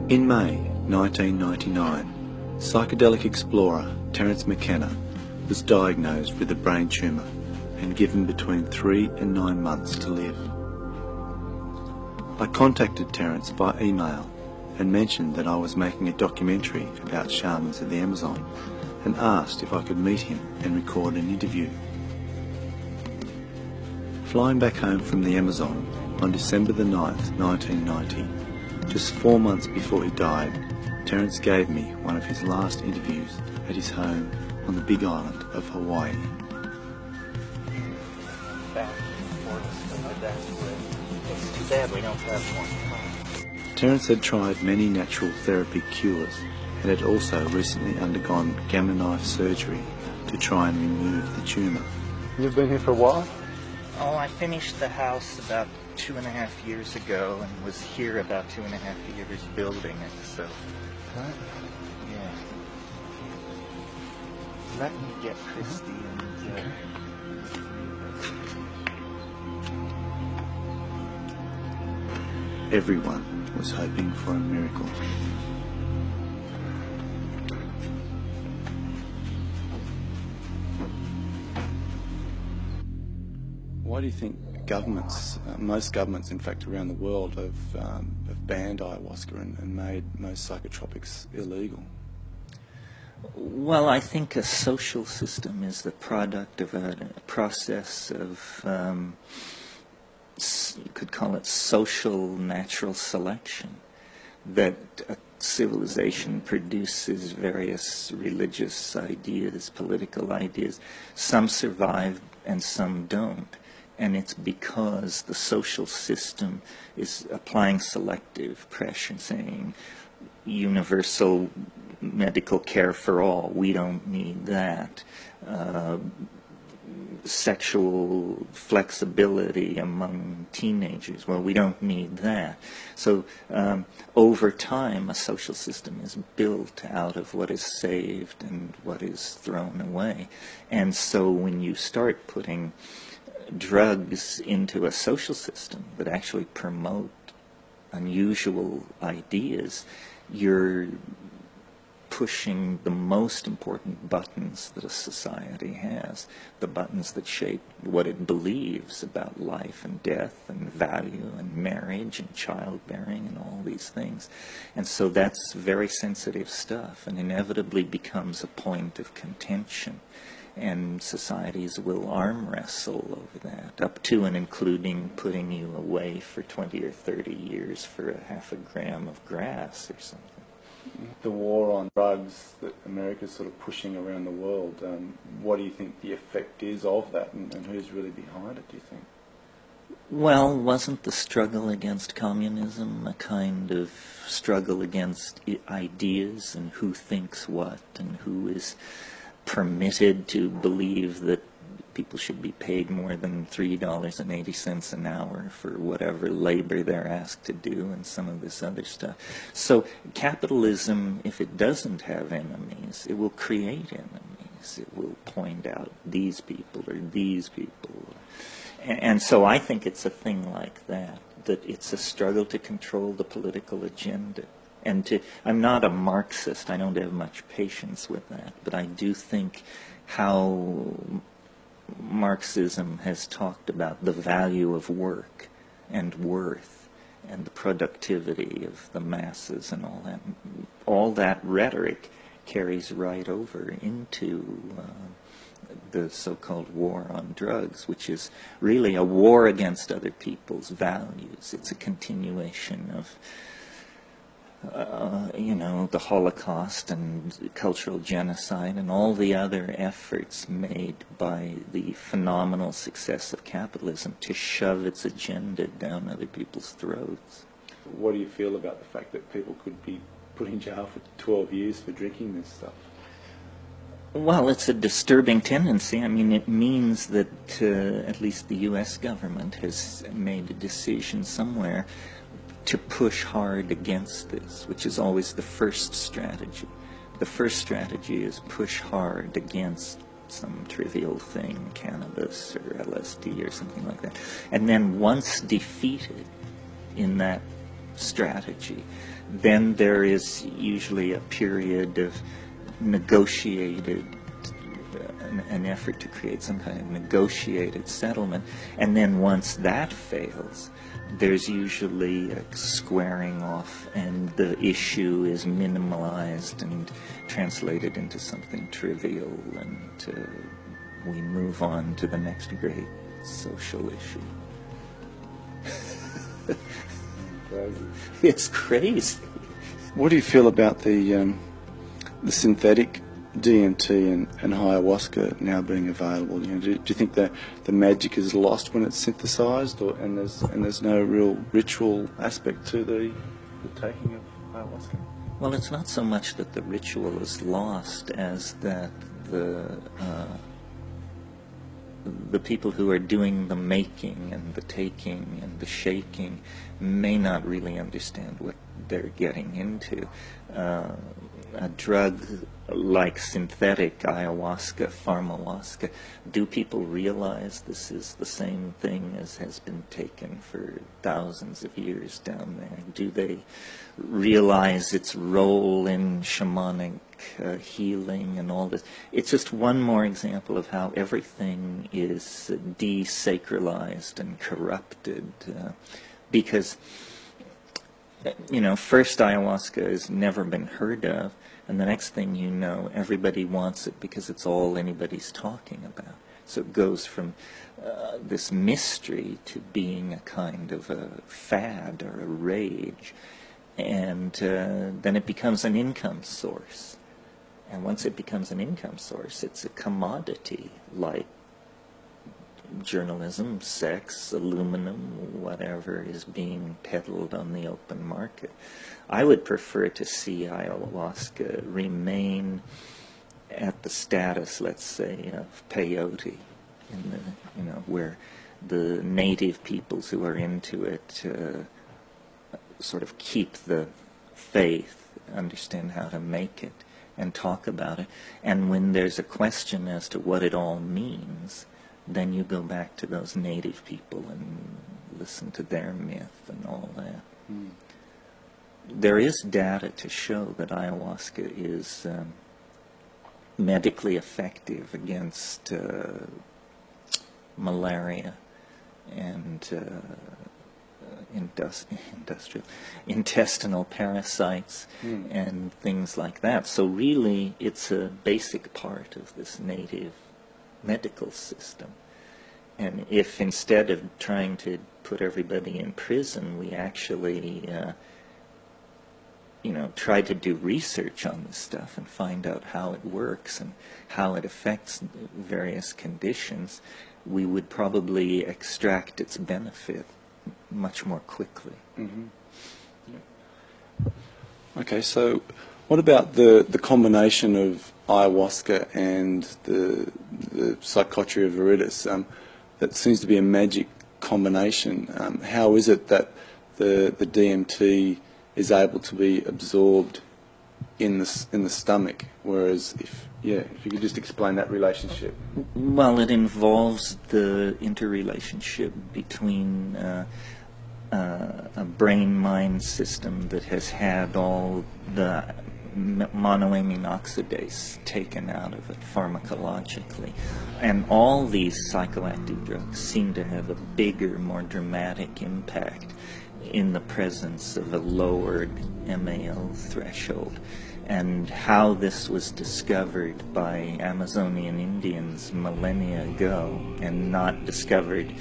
In May 1999, psychedelic explorer Terence McKenna was diagnosed with a brain tumour and given between 3 and 9 months to live. I contacted Terence by email and mentioned that I was making a documentary about shamans in the Amazon and asked if I could meet him and record an interview. Flying back home from the Amazon on December the 9th, 1990, just 4 months before he died, Terence gave me one of his last interviews at his home on the Big Island of Hawaii. It's too bad we don't have more time. Terence had tried many natural therapy cures and had also recently undergone gamma knife surgery to try and remove the tumour. You've been here for a while? Oh, I finished the house about 2.5 years ago and was here about 2.5 years building it, so... Okay. Yeah. Let me get Christy and... Everyone was hoping for a miracle. Why do you think governments, most governments in fact around the world, have banned ayahuasca and made most psychotropics illegal? Well, I think a social system is the product of a process of, you could call it social natural selection, that a civilization produces various religious ideas, political ideas. Some survive and some don't. And it's because the social system is applying selective pressure, saying universal medical care for all, we don't need that. Sexual flexibility among teenagers, well, we don't need that. So over time, a social system is built out of what is saved and what is thrown away. And so when you start putting drugs into a social system that actually promote unusual ideas, you're pushing the most important buttons that a society has, the buttons that shape what it believes about life and death and value and marriage and childbearing and all these things. And so that's very sensitive stuff and inevitably becomes a point of contention. And societies will arm wrestle over that, up to and including putting you away for 20 or 30 years for a half a gram of grass or something. The war on drugs that America's sort of pushing around the world, what do you think the effect is of that, and who's really behind it, do you think? Well, wasn't the struggle against communism a kind of struggle against ideas and who thinks what and who is permitted to believe that people should be paid more than $3.80 an hour for whatever labor they're asked to do and some of this other stuff. So capitalism, if it doesn't have enemies, it will create enemies. It will point out these people or these people. And so I think it's a thing like that, that it's a struggle to control the political agenda. And I'm not a Marxist, I don't have much patience with that, but I do think how Marxism has talked about the value of work and worth and the productivity of the masses and all that rhetoric carries right over into the so-called war on drugs, which is really a war against other people's values. It's a continuation of the Holocaust and cultural genocide and all the other efforts made by the phenomenal success of capitalism to shove its agenda down other people's throats. What do you feel about the fact that people could be put in jail for 12 years for drinking this stuff? Well, it's a disturbing tendency. I mean, it means that at least the U.S. government has made a decision somewhere to push hard against this, which is always the first strategy. The first strategy is push hard against some trivial thing, cannabis or LSD or something like that. And then once defeated in that strategy. Then there is usually a period of negotiated, an effort to create some kind of negotiated settlement, and then once that fails, there's usually a squaring off, and the issue is minimalized and translated into something trivial, and we move on to the next great social issue. Crazy. It's crazy. What do you feel about the synthetic DMT and ayahuasca now being available? You know, do you think that the magic is lost when it's synthesized, and there's no real ritual aspect to the taking of ayahuasca? Well, it's not so much that the ritual is lost as that the people who are doing the making and the taking and the shaking may not really understand what they're getting into. A drug like synthetic ayahuasca, pharmahuasca, do people realize this is the same thing as has been taken for thousands of years down there? Do they realize its role in shamanic healing and all this? It's just one more example of how everything is desacralized and corrupted, because first ayahuasca has never been heard of, and the next thing you know, everybody wants it because it's all anybody's talking about. So it goes from this mystery to being a kind of a fad or a rage, and then it becomes an income source. And once it becomes an income source, it's a commodity like journalism, sex, aluminum, whatever is being peddled on the open market. I would prefer to see ayahuasca remain at the status, let's say, of peyote, where the native peoples who are into it sort of keep the faith, understand how to make it, and talk about it. And when there's a question as to what it all means, then you go back to those native people and listen to their myth and all that. Mm. There is data to show that ayahuasca is medically effective against malaria and intestinal parasites and things like that. So really, it's a basic part of this native medical system. And if instead of trying to put everybody in prison, we actually try to do research on this stuff and find out how it works and how it affects various conditions, we would probably extract its benefit much more quickly. Mm-hmm. Yeah. Okay, so what about the combination of ayahuasca and the psychotria viridis? That seems to be a magic combination. How is it that the DMT is able to be absorbed in the stomach, whereas if you could just explain that relationship? Well, it involves the interrelationship between a brain-mind system that has had all the monoamine oxidase taken out of it pharmacologically. And all these psychoactive drugs seem to have a bigger, more dramatic impact in the presence of a lowered MAO threshold. And how this was discovered by Amazonian Indians millennia ago and not discovered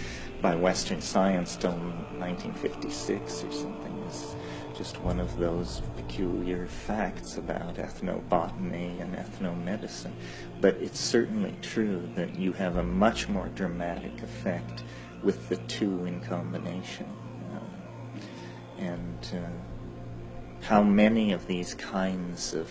by Western science till 1956 or something is just one of those peculiar facts about ethnobotany and ethnomedicine. But it's certainly true that you have a much more dramatic effect with the two in combination. How many of these kinds of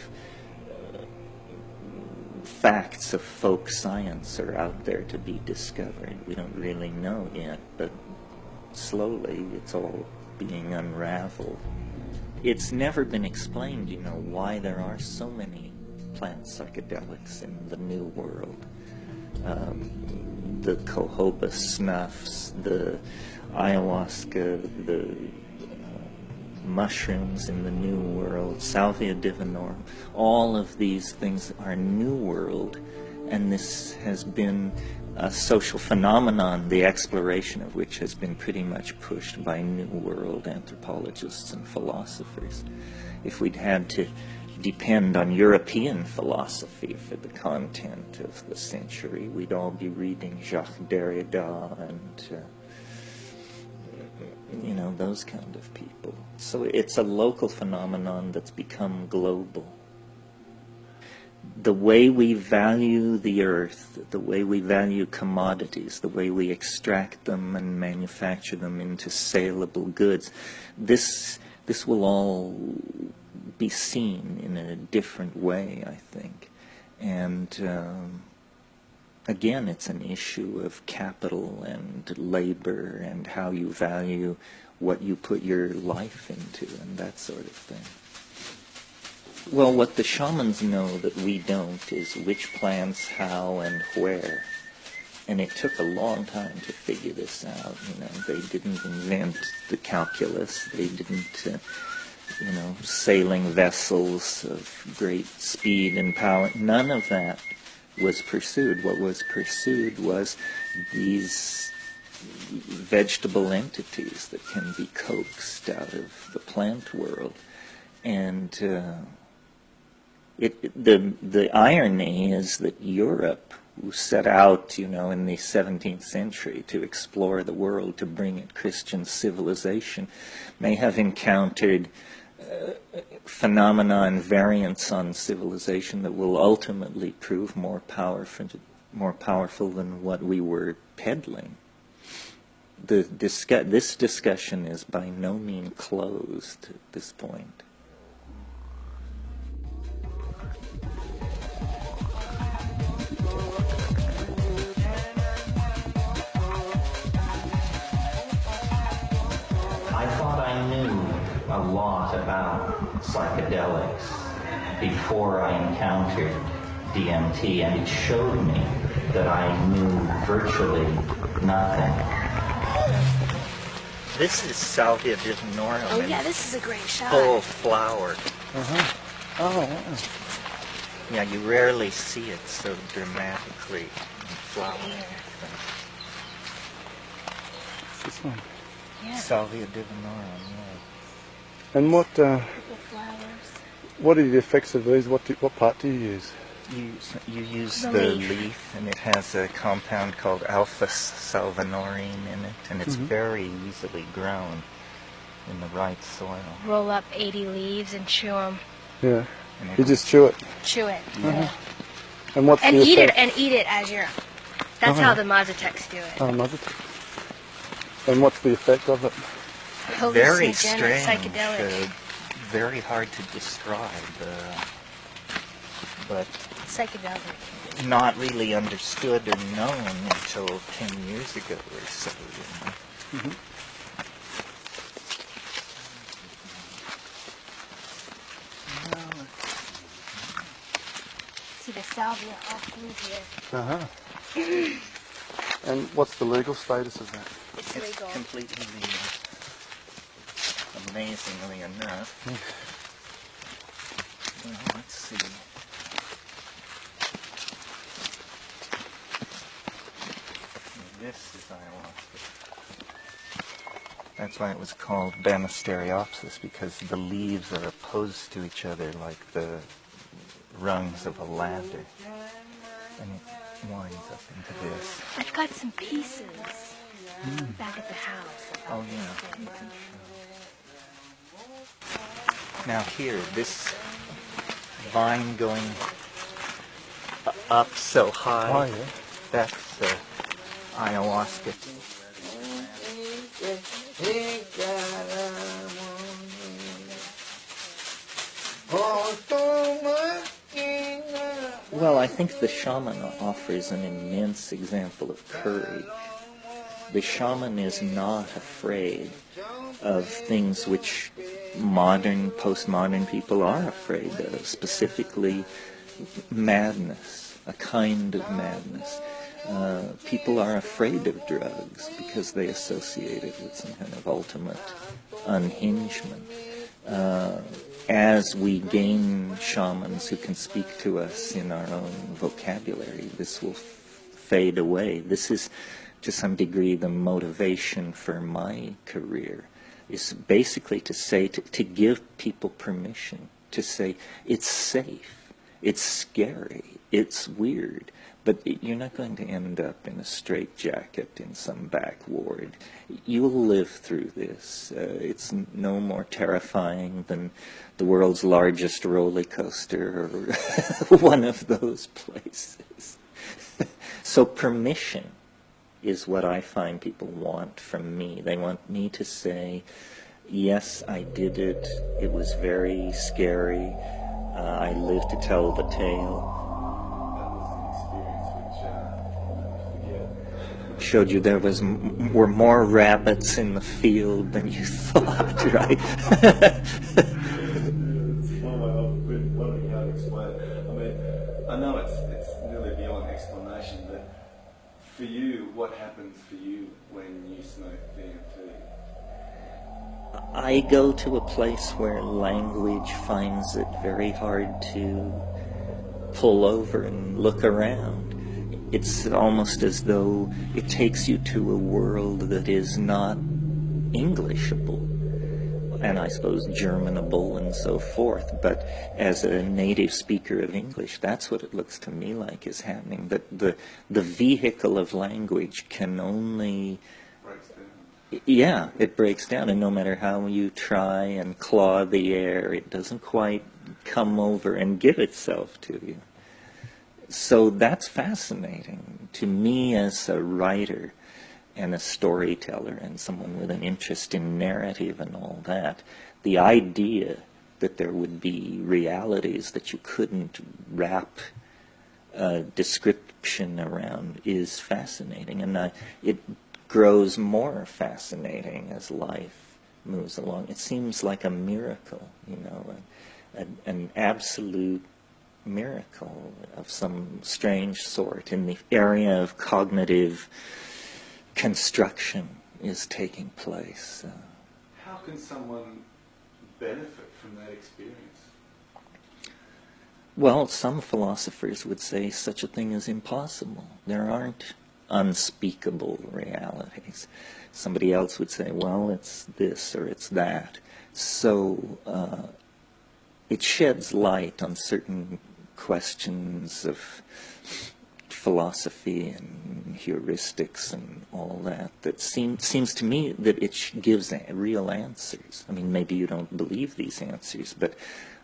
facts of folk science are out there to be discovered, we don't really know yet, but slowly it's all being unraveled. It's never been explained, why there are so many plant psychedelics in the New World. The jojoba snuffs, the ayahuasca, the mushrooms in the New World, Salvia divinorum. All of these things are New World, and this has been a social phenomenon, the exploration of which has been pretty much pushed by New World anthropologists and philosophers. If we'd had to depend on European philosophy for the content of the century, we'd all be reading Jacques Derrida and those kind of people. So it's a local phenomenon that's become global. The way we value the earth, the way we value commodities, the way we extract them and manufacture them into saleable goods, this will all be seen in a different way, I think. And again, it's an issue of capital and labor and how you value what you put your life into and that sort of thing. Well, what the shamans know that we don't is which plants, how, and where. And it took a long time to figure this out. They didn't invent the calculus. They didn't, sailing vessels of great speed and power. None of that was pursued. What was pursued was these vegetable entities that can be coaxed out of the plant world. And the irony is that Europe, who set out, in the 17th century to explore the world, to bring it Christian civilization, may have encountered phenomena and variants on civilization that will ultimately prove more powerful than what we were peddling. This discussion is by no means closed at this point. I thought I knew a lot about psychedelics before I encountered DMT, and it showed me that I knew virtually nothing. This is Salvia divinorum. Oh yeah, this is a great shot. Full flower. Oh, wow. Yeah, you rarely see it so dramatically in flower. This one. Yeah. Salvia divinorum, yeah. And what Little flowers. what are the effects of these? What part do you use? You use The the leaf. leaf, and it has a compound called alpha-salvinorin in it, and it's very easily grown in the right soil. Roll up 80 leaves and chew them. Yeah. And You just chew it. Chew it. Yeah. And what's And the eat it. effect? And eat it as your. That's Oh, how yeah. the Mazatecs do it. Oh, mother. And what's the effect of it? Very Hallucinogenic, strange, psychedelic. very hard to describe, but Psychedelic. not really understood or known until 10 years ago or so. See the salvia all through here. And what's the legal status of that? It's It's legal. completely legal, amazingly enough. Well, let's see. This is ayahuasca. That's why it was called Banisteriopsis, because the leaves are opposed to each other like the rungs of a ladder. And it winds up into this. I've got some pieces back at the house. Oh, yeah. You can show. Now here, this vine going up so high, Oh, yeah. that's ayahuasca. Well, I think the shaman offers an immense example of courage. The shaman is not afraid of things which modern, postmodern people are afraid of, specifically madness, a kind of madness. People are afraid of drugs because they associate it with some kind of ultimate unhingement. as we gain shamans who can speak to us in our own vocabulary, this will fade away. This is, to some degree, the motivation for my career, is basically to say, to give people permission, to say, it's safe, it's scary, it's weird, but you're not going to end up in a straitjacket in some back ward. You'll live through this. It's no more terrifying than the world's largest roller coaster or one of those places. So permission is what I find people want from me. They want me to say, yes, I did it. It was very scary. I lived to tell the tale. Showed you there were more rabbits in the field than you thought, right? I know it's nearly beyond explanation, but for you, what happens for you when you smoke DMT? I go to a place where language finds it very hard to pull over and look around. It's almost as though it takes you to a world that is not Englishable, and I suppose Germanable and so forth. But as a native speaker of English, that's what it looks to me like is happening. That the vehicle of language can only... Breaks down. Yeah, it breaks down, and no matter how you try and claw the air, it doesn't quite come over and give itself to you. So that's fascinating to me as a writer and a storyteller and someone with an interest in narrative and all that. The idea that there would be realities that you couldn't wrap a description around is fascinating, and it grows more fascinating as life moves along. It seems like a miracle, you know, an absolute miracle of some strange sort in the area of cognitive construction is taking place. How can someone benefit from that experience? Well, some philosophers would say such a thing is impossible. There aren't unspeakable realities. Somebody else would say, well, it's this or it's that. So it sheds light on certain questions of philosophy and heuristics and all that seems to me that it gives real answers. I mean, maybe you don't believe these answers, but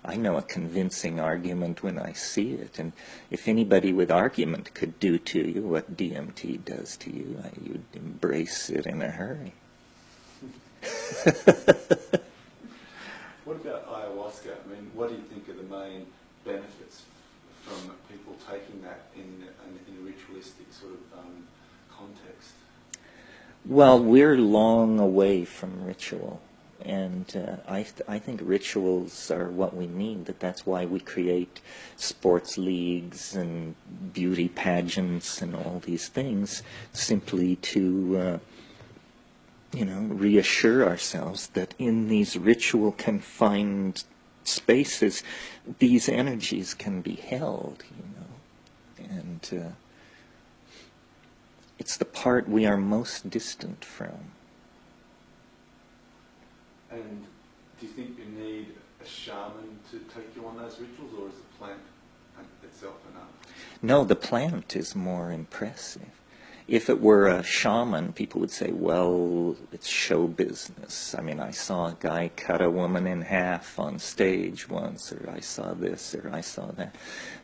I know a convincing argument when I see it. And if anybody with argument could do to you what DMT does to you, you'd embrace it in a hurry. What about ayahuasca? I mean, what do you think are the main benefits from people taking that in a ritualistic sort of context? Well, we're long away from ritual, and I think rituals are what we need. That's why we create sports leagues and beauty pageants and all these things, simply to reassure ourselves that in these ritual confined spaces, these energies can be held, and it's the part we are most distant from. And do you think you need a shaman to take you on those rituals, or is the plant itself enough? No, the plant is more impressive. If it were a shaman, people would say, well, it's show business. I mean, I saw a guy cut a woman in half on stage once, or I saw this, or I saw that.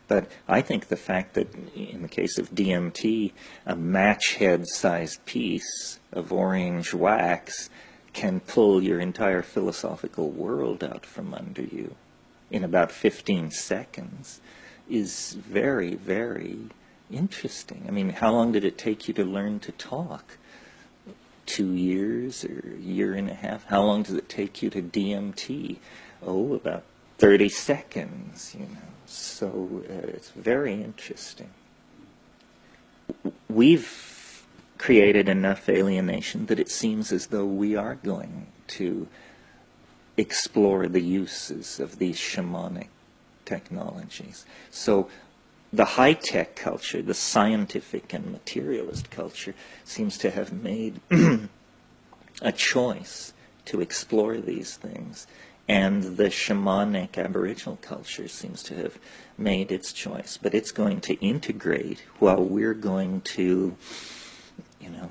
But I think the fact that, in the case of DMT, a match head-sized piece of orange wax can pull your entire philosophical world out from under you in about 15 seconds is very, very interesting. I mean, how long did it take you to learn to talk? 2 years or a year and a half? How long does it take you to DMT? Oh, about 30 seconds, So it's very interesting. We've created enough alienation that it seems as though we are going to explore the uses of these shamanic technologies. So the high-tech culture, the scientific and materialist culture, seems to have made a choice to explore these things. And the shamanic Aboriginal culture seems to have made its choice. But it's going to integrate while we're going to,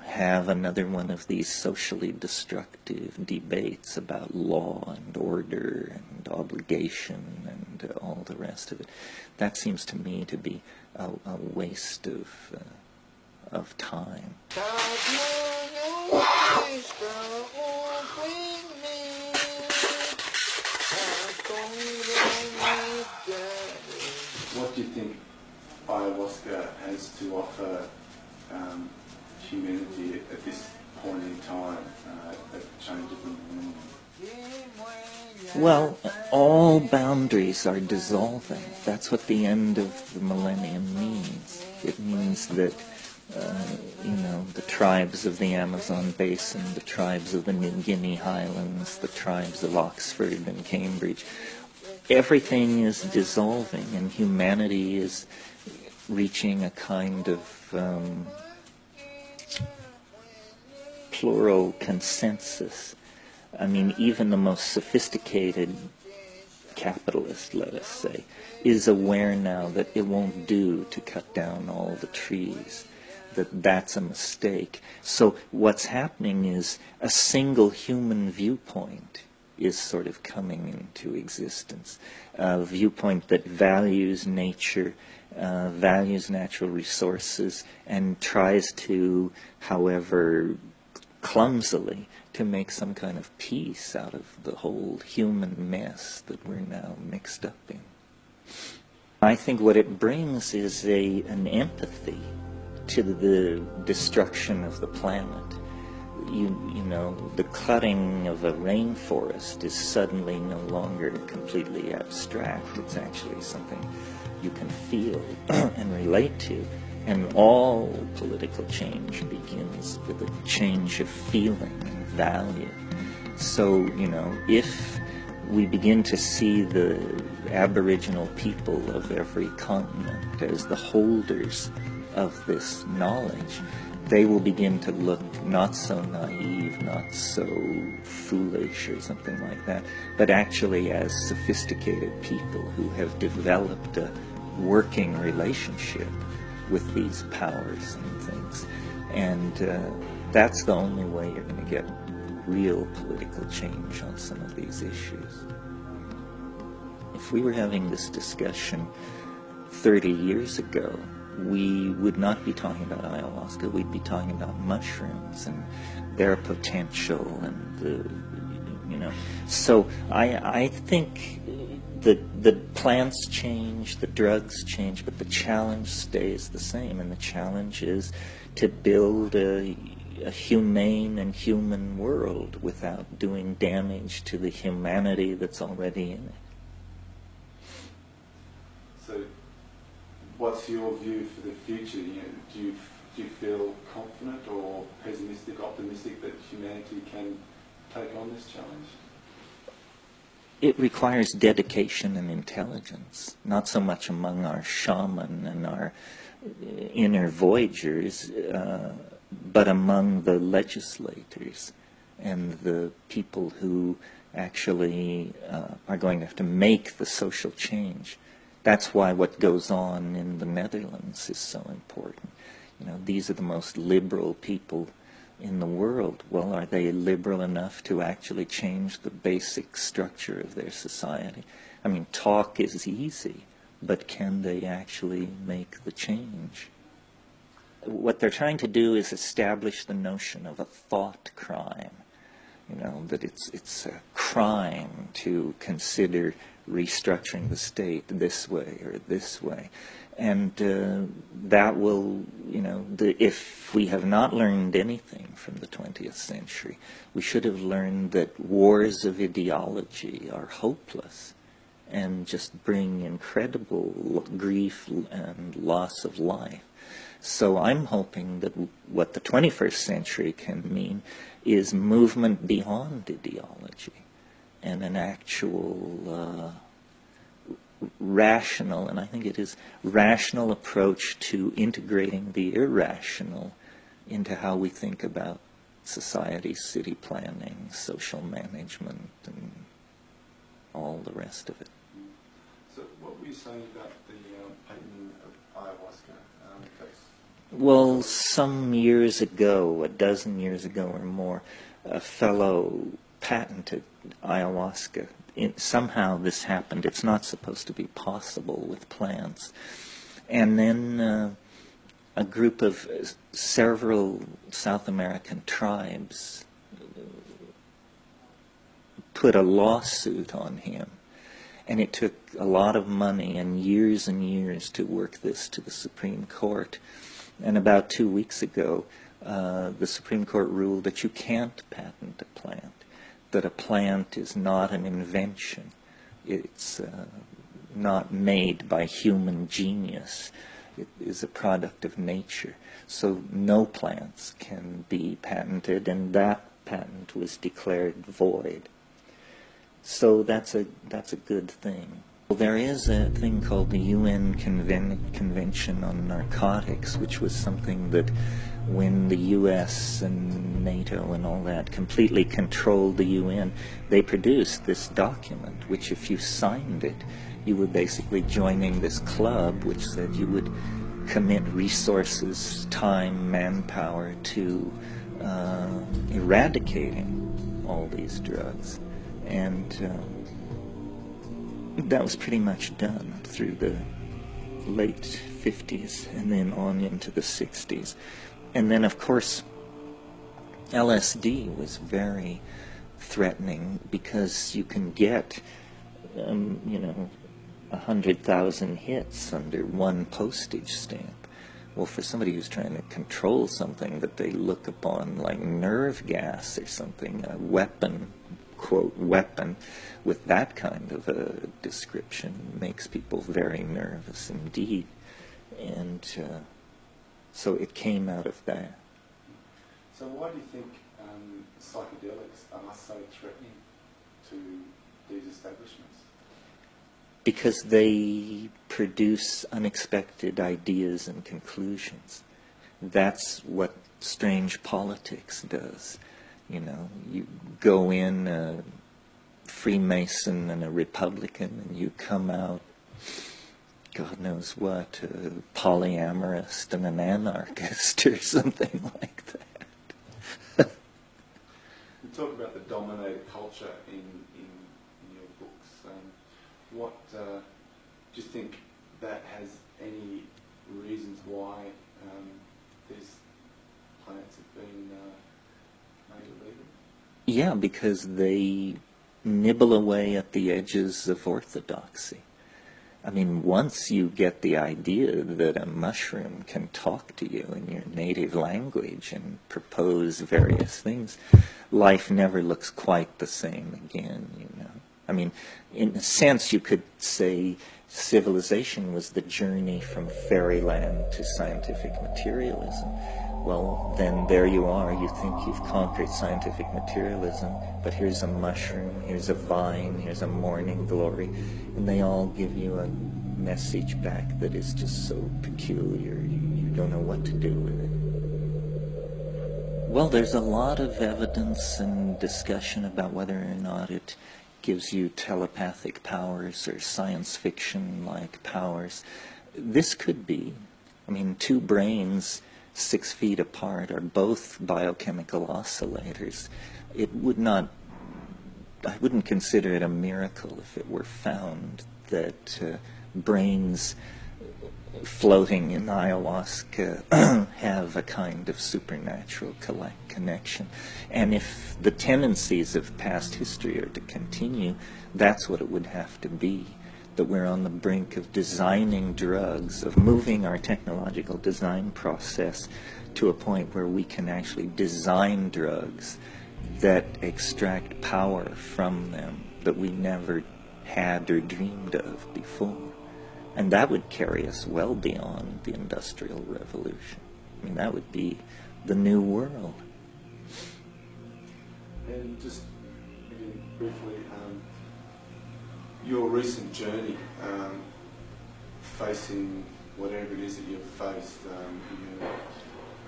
have another one of these socially destructive debates about law and order and obligation and all the rest of it. That seems to me to be a waste of time. What do you think ayahuasca has to offer humanity at this point in time that changes the millennium? Well, all boundaries are dissolving. That's what the end of the millennium means. It means that, the tribes of the Amazon basin, the tribes of the New Guinea highlands, the tribes of Oxford and Cambridge, everything is dissolving, and humanity is reaching a kind of plural consensus. I mean, even the most sophisticated capitalist, let us say, is aware now that it won't do to cut down all the trees, that that's a mistake. So what's happening is a single human viewpoint is sort of coming into existence, a viewpoint that values nature, values natural resources, and tries to, however clumsily, to make some kind of peace out of the whole human mess that we're now mixed up in. I think what it brings is an empathy to the destruction of the planet. The cutting of a rainforest is suddenly no longer completely abstract. It's actually something you can feel and relate to. And all political change begins with a change of feeling and value. So, if we begin to see the Aboriginal people of every continent as the holders of this knowledge, they will begin to look not so naive, not so foolish or something like that, but actually as sophisticated people who have developed a working relationship with these powers and things. And that's the only way you're going to get real political change on some of these issues. If we were having this discussion 30 years ago, we would not be talking about ayahuasca, we'd be talking about mushrooms and their potential and So I think the plants change, the drugs change, but the challenge stays the same, and the challenge is to build a humane and human world without doing damage to the humanity that's already in it. So, what's your view for the future? Do you feel confident or pessimistic, optimistic that humanity can take on this challenge? It requires dedication and intelligence, not so much among our shaman and our inner voyagers, but among the legislators and the people who actually are going to have to make the social change. That's why what goes on in the Netherlands is so important. These are the most liberal people in the world. Well, are they liberal enough to actually change the basic structure of their society? I mean, talk is easy, but can they actually make the change? What they're trying to do is establish the notion of a thought crime. That it's a crime to consider restructuring the state this way or this way. And that will, if we have not learned anything from the 20th century, we should have learned that wars of ideology are hopeless and just bring incredible grief and loss of life. So I'm hoping that what the 21st century can mean is movement beyond ideology. an actual rational, and I think it is rational approach to integrating the irrational into how we think about society, city planning, social management, and all the rest of it. So what were you saying about the patenting of ayahuasca? Well, some years ago, a dozen years ago or more, a fellow patented ayahuasca. Somehow this happened. It's not supposed to be possible with plants. And then a group of several South American tribes put a lawsuit on him. And it took a lot of money and years to work this to the Supreme Court. And about 2 weeks ago, the Supreme Court ruled that you can't patent a plant, that a plant is not an invention. It's not made by human genius. It is a product of nature. So no plants can be patented, and that patent was declared void. So that's a good thing. There is a thing called the UN Convention on Narcotics, which was something that when the US and NATO and all that completely controlled the UN, they produced this document, which if you signed it, you were basically joining this club, which said you would commit resources, time, manpower to eradicating all these drugs. And that was pretty much done through the late 50s and then on into the 60s. And then, of course, LSD was very threatening because you can get, 100,000 hits under one postage stamp. Well, for somebody who's trying to control something that they look upon like nerve gas or something, a weapon, quote, weapon, with that kind of a description makes people very nervous indeed. And so it came out of that. So why do you think psychedelics are so threatening to these establishments? Because they produce unexpected ideas and conclusions. That's what strange politics does. You know, you go in a Freemason and a Republican, and you come out, God knows what, a polyamorist and an anarchist or something like that. You talk about the dominated culture in your books. What do you think that has any reasons why these plants have been made illegal? Yeah, because they nibble away at the edges of orthodoxy. I mean, once you get the idea that a mushroom can talk to you in your native language and propose various things, life never looks quite the same again, you know. I mean, in a sense, you could say civilization was the journey from fairyland to scientific materialism. Well, then there you are. You think you've conquered scientific materialism, but here's a mushroom, here's a vine, here's a morning glory, and they all give you a message back that is just so peculiar. You don't know what to do with it. Well, there's a lot of evidence and discussion about whether or not it gives you telepathic powers or science fiction-like powers. This could be. I mean, two brains 6 feet apart are both biochemical oscillators. It would not, I wouldn't consider it a miracle if it were found that brains floating in ayahuasca have a kind of supernatural connection. And if the tendencies of past history are to continue, that's what it would have to be. That we're on the brink of designing drugs, of moving our technological design process to a point where we can actually design drugs that extract power from them that we never had or dreamed of before. And that would carry us well beyond the Industrial Revolution. I mean, that would be the new world. And just maybe really briefly, your recent journey, facing whatever it is that you've faced,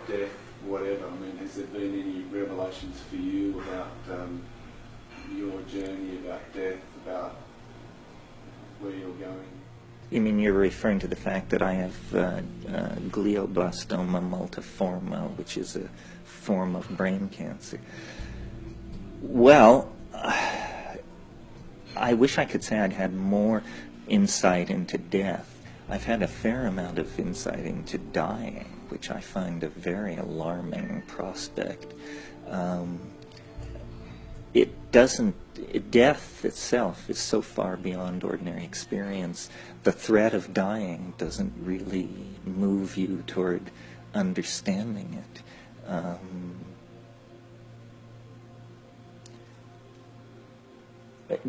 death, whatever. I mean, has there been any revelations for you about your journey, about death, about where you're going? You mean you're referring to the fact that I have glioblastoma multiforme, which is a form of brain cancer? Well, I wish I could say I'd had more insight into death. I've had a fair amount of insight into dying, which I find a very alarming prospect. Death itself is so far beyond ordinary experience. The threat of dying doesn't really move you toward understanding it.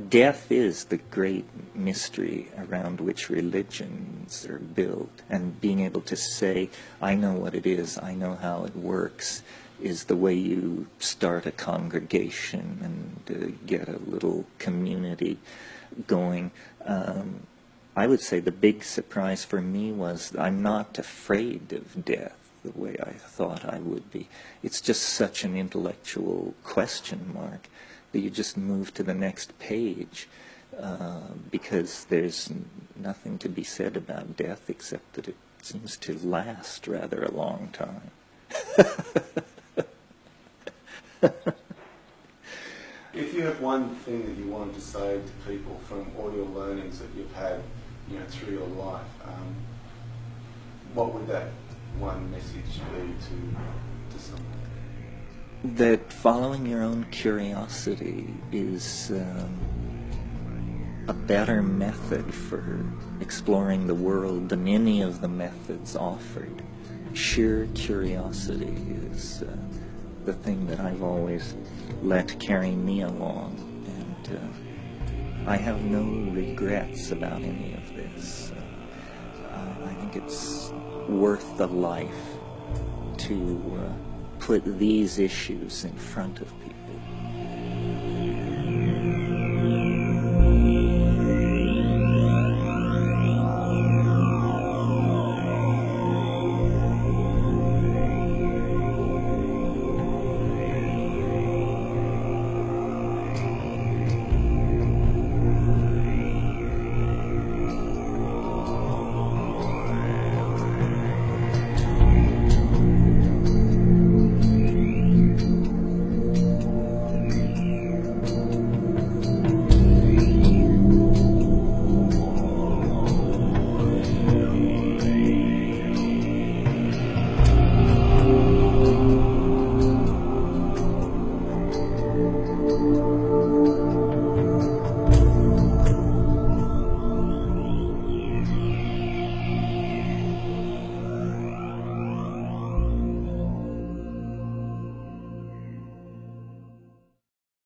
Death is the great mystery around which religions are built, and being able to say, I know what it is, I know how it works, is the way you start a congregation and get a little community going. I would say the big surprise for me was I'm not afraid of death the way I thought I would be. It's just such an intellectual question mark that you just move to the next page because there's nothing to be said about death except that it seems to last rather a long time. If you have one thing that you wanted to say to people from all your learnings that you've had, through your life, what would that one message be to someone? That following your own curiosity is a better method for exploring the world than any of the methods offered. Sheer curiosity is the thing that I've always let carry me along, and I have no regrets about any of this. I think it's worth the life to put these issues in front of people.